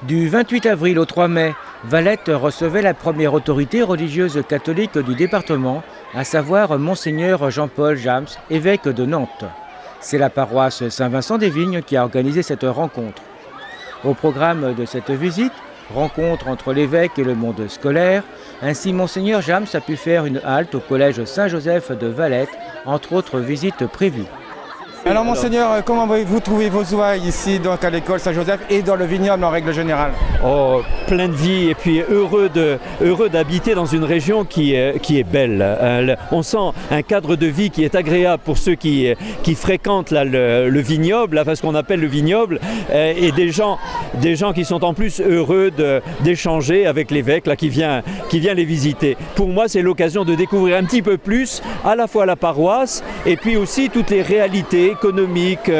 Du 28 avril au 3 mai, Valette recevait la première autorité religieuse catholique du département, à savoir Monseigneur Jean-Paul Jams, évêque de Nantes. C'est la paroisse Saint-Vincent-des-Vignes qui a organisé cette rencontre. Au programme de cette visite, rencontre entre l'évêque et le monde scolaire, ainsi Monseigneur Jams a pu faire une halte au collège Saint-Joseph de Valette, entre autres visites prévues. Alors Monseigneur, comment vous trouvez vos ouailles ici donc à l'école Saint-Joseph et dans le vignoble en règle générale? Oh, plein de vie et puis heureux d'habiter dans une région qui est belle. On sent un cadre de vie qui est agréable pour ceux qui fréquentent là, le vignoble, là, ce qu'on appelle le vignoble, et des gens qui sont en plus heureux d'échanger avec l'évêque là, qui vient les visiter. Pour moi, c'est l'occasion de découvrir un petit peu plus à la fois la paroisse et puis aussi toutes les réalités économiques,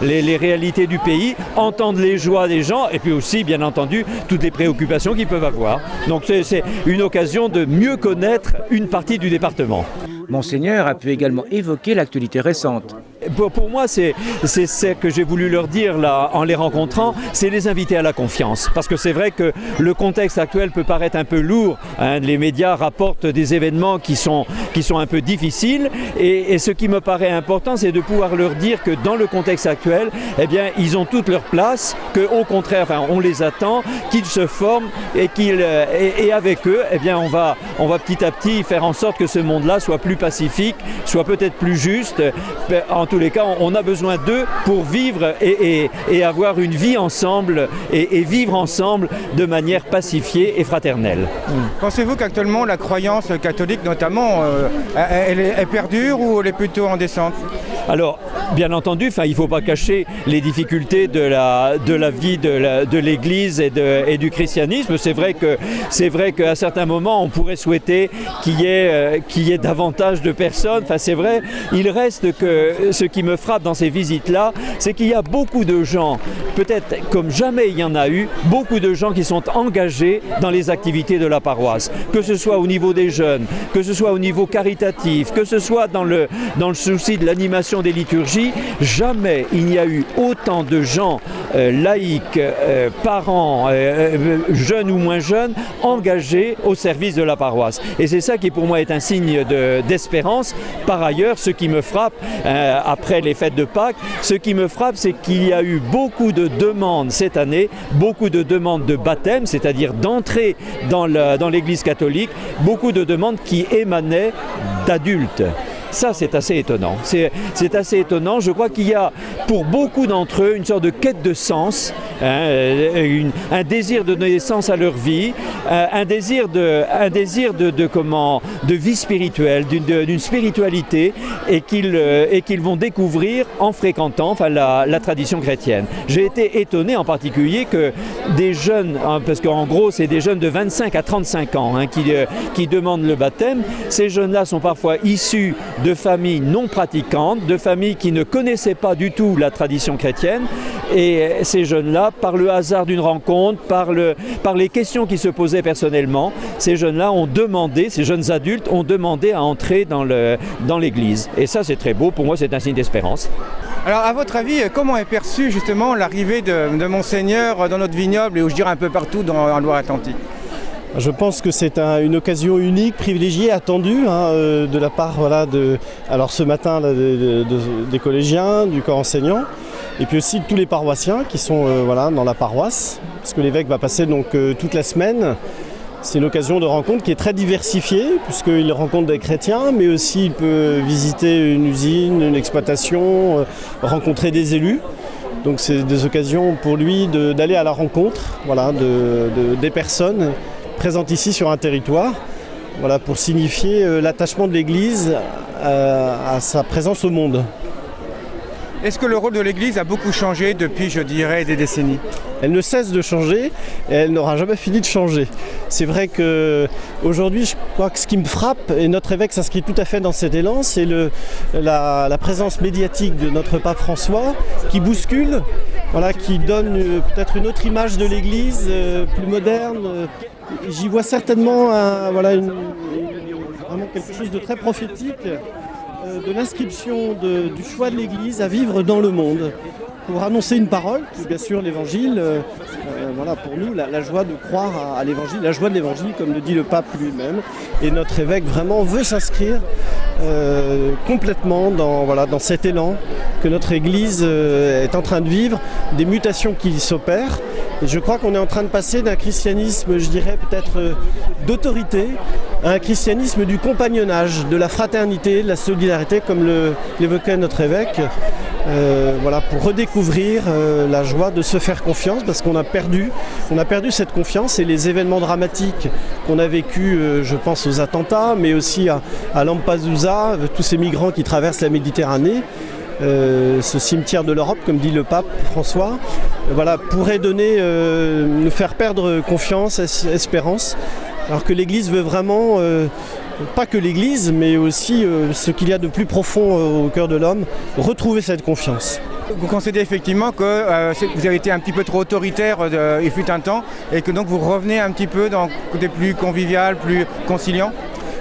les réalités du pays, entendre les joies des gens et puis aussi, bien entendu, toutes les préoccupations qu'ils peuvent avoir. Donc c'est une occasion de mieux connaître une partie du département. Monseigneur a pu également évoquer l'actualité récente. Pour moi, c'est ce que j'ai voulu leur dire là, en les rencontrant, c'est les inviter à la confiance. Parce que c'est vrai que le contexte actuel peut paraître un peu lourd. Les médias rapportent des événements qui sont un peu difficiles. Et ce qui me paraît important, c'est de pouvoir leur dire que dans le contexte actuel, eh bien, ils ont toute leur place, qu'au contraire, on les attend, qu'ils se forment et avec eux, eh bien, on va petit à petit faire en sorte que ce monde-là soit plus pacifique, soit peut-être plus juste. En tous les cas, on a besoin d'eux pour vivre et avoir une vie ensemble et vivre ensemble de manière pacifiée et fraternelle. Pensez-vous qu'actuellement la croyance catholique notamment, elle perdure ou elle est plutôt en descente? Alors, bien entendu, il ne faut pas cacher les difficultés de la vie de l'Église et du christianisme. C'est vrai qu'à certains moments, on pourrait souhaiter qu'il y ait davantage de personnes. C'est vrai, il reste que ce qui me frappe dans ces visites-là, c'est qu'il y a beaucoup de gens, peut-être comme jamais il y en a eu, beaucoup de gens qui sont engagés dans les activités de la paroisse. Que ce soit au niveau des jeunes, que ce soit au niveau caritatif, que ce soit dans le souci de l'animation des liturgies, jamais il n'y a eu autant de gens laïcs, parents, jeunes ou moins jeunes, engagés au service de la paroisse. Et c'est ça qui pour moi est un signe d'espérance. Par ailleurs, ce qui me frappe, après les fêtes de Pâques, ce qui me frappe, c'est qu'il y a eu beaucoup de demandes cette année, beaucoup de demandes de baptême, c'est-à-dire d'entrer dans l'Église catholique, beaucoup de demandes qui émanaient d'adultes. Ça, c'est assez étonnant. C'est assez étonnant. Je crois qu'il y a pour beaucoup d'entre eux une sorte de quête de sens, un désir de donner sens à leur vie, un désir de vie spirituelle, d'une spiritualité, et qu'ils vont découvrir en fréquentant la tradition chrétienne. J'ai été étonné en particulier que des jeunes, parce qu'en gros c'est des jeunes de 25 à 35 ans qui demandent le baptême. Ces jeunes-là sont parfois issus de familles non pratiquantes, de familles qui ne connaissaient pas du tout la tradition chrétienne. Et ces jeunes-là, par le hasard d'une rencontre, par les questions qui se posaient personnellement, ces jeunes-là ont demandé, ces jeunes adultes ont demandé à entrer dans l'Église. Et ça, c'est très beau. Pour moi, c'est un signe d'espérance. Alors, à votre avis, comment est perçue justement l'arrivée de Monseigneur dans notre vignoble et je dirais un peu partout en Loire-Atlantique? Je pense que c'est une occasion unique, privilégiée, attendue de la part alors ce matin des collégiens, du corps enseignant, et puis aussi de tous les paroissiens qui sont dans la paroisse, parce que l'évêque va passer donc toute la semaine. C'est une occasion de rencontre qui est très diversifiée, puisqu'il rencontre des chrétiens, mais aussi il peut visiter une usine, une exploitation, rencontrer des élus. Donc c'est des occasions pour lui d'aller à la rencontre des personnes présentes ici sur un territoire, pour signifier l'attachement de l'Église à sa présence au monde. Est-ce que le rôle de l'Église a beaucoup changé depuis, je dirais, des décennies? Elle ne cesse de changer et elle n'aura jamais fini de changer. C'est vrai qu'aujourd'hui, je crois que ce qui me frappe, et notre évêque s'inscrit tout à fait dans cet élan, c'est la présence médiatique de notre pape François qui bouscule, qui donne peut-être une autre image de l'Église, plus moderne. J'y vois certainement vraiment quelque chose de très prophétique de l'inscription du choix de l'Église à vivre dans le monde. pour annoncer une parole, bien sûr l'évangile, voilà pour nous la joie de croire à l'évangile, la joie de l'évangile comme le dit le pape lui-même. Et notre évêque vraiment veut s'inscrire complètement dans cet élan que notre Église est en train de vivre, des mutations qui s'opèrent. Et je crois qu'on est en train de passer d'un christianisme, je dirais peut-être d'autorité, à un christianisme du compagnonnage, de la fraternité, de la solidarité, comme l'évoquait notre évêque. Voilà, pour redécouvrir la joie de se faire confiance, parce qu'on a perdu cette confiance, et les événements dramatiques qu'on a vécus, je pense aux attentats, mais aussi à Lampedusa, tous ces migrants qui traversent la Méditerranée, ce cimetière de l'Europe, comme dit le pape François, voilà, pourrait nous faire perdre confiance, espérance, alors que l'Église veut vraiment, pas que l'Église, mais aussi ce qu'il y a de plus profond au cœur de l'homme, retrouver cette confiance. Vous considérez effectivement que vous avez été un petit peu trop autoritaire il fut un temps, et que donc vous revenez un petit peu dans le côté plus convivial, plus conciliant?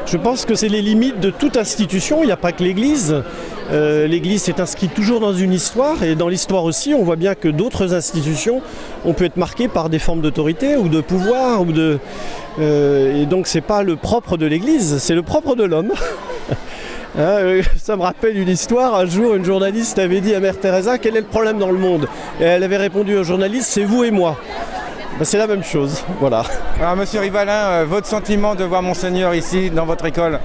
Je pense que c'est les limites de toute institution, il n'y a pas que l'Église. L'Église s'est inscrite toujours dans une histoire, et dans l'histoire aussi, on voit bien que d'autres institutions, on peut être marqué par des formes d'autorité ou de pouvoir, et donc c'est pas le propre de l'Église, c'est le propre de l'homme. Ça me rappelle une histoire, un jour une journaliste avait dit à Mère Teresa quel est le problème dans le monde, et elle avait répondu au journaliste, c'est vous et moi. Ben, c'est la même chose, voilà. Alors Monsieur Rivalin, votre sentiment de voir Monseigneur ici dans votre école?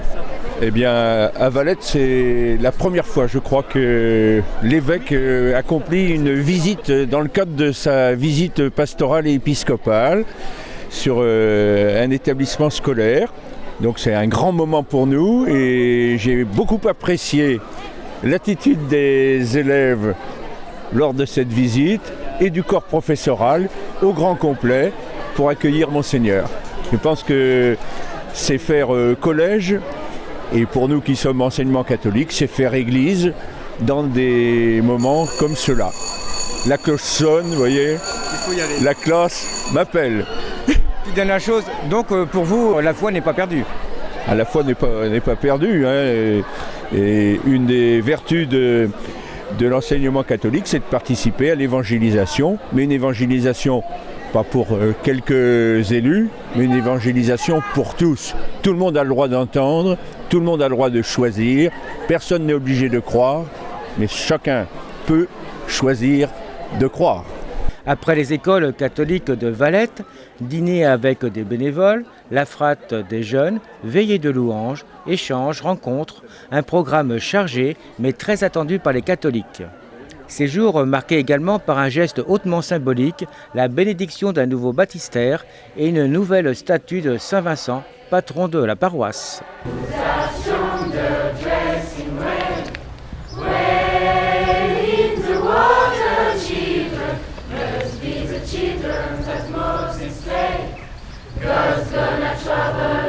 Eh bien, à Valette, c'est la première fois, je crois, que l'évêque accomplit une visite dans le cadre de sa visite pastorale et épiscopale sur un établissement scolaire. Donc c'est un grand moment pour nous, et j'ai beaucoup apprécié l'attitude des élèves lors de cette visite et du corps professoral au grand complet pour accueillir Monseigneur. Je pense que c'est faire collège, et pour nous qui sommes enseignement catholique, c'est faire église dans des moments comme cela. La cloche sonne, vous voyez, la classe m'appelle. Petite dernière chose, donc pour vous, la foi n'est pas perdue? La foi n'est pas perdue, hein, et une des vertus de l'enseignement catholique, c'est de participer à l'évangélisation, mais une évangélisation pas pour quelques élus, mais une évangélisation pour tous. Tout le monde a le droit d'entendre, tout le monde a le droit de choisir, personne n'est obligé de croire, mais chacun peut choisir de croire. Après les écoles catholiques de Valette, dîner avec des bénévoles, la frate des jeunes, veillée de louanges, échanges, rencontres, un programme chargé mais très attendu par les catholiques. Ces jours marqués également par un geste hautement symbolique, la bénédiction d'un nouveau baptistère et une nouvelle statue de Saint Vincent, patron de la paroisse. God's gonna trouble